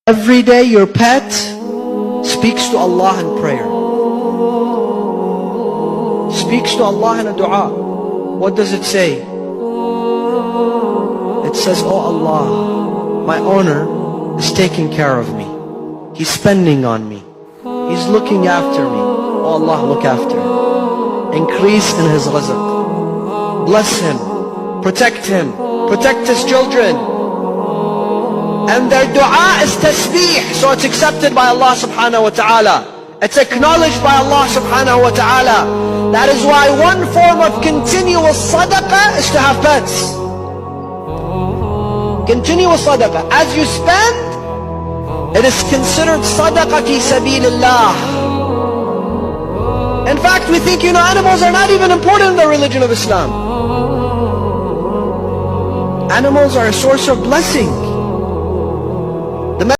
Every day your pet speaks to Allah in prayer. Speaks to Allah in a dua. What does it say? It says, "Oh Allah, my owner is taking care of me. He's spending on me. He's looking after me. Oh Allah, look after him. Increase in his rizq. Bless him. Protect him. Protect his children." And their dua is tasbih, so it's accepted by Allah subhanahu wa ta'ala. It's acknowledged by Allah subhanahu wa ta'ala. That is why one form of continuous sadaqah is to have pets. Continuous sadaqah. As you spend, it is considered sadaqah fi sabilillah. In fact, we think, animals are not even important in the religion of Islam. Animals are a source of blessing.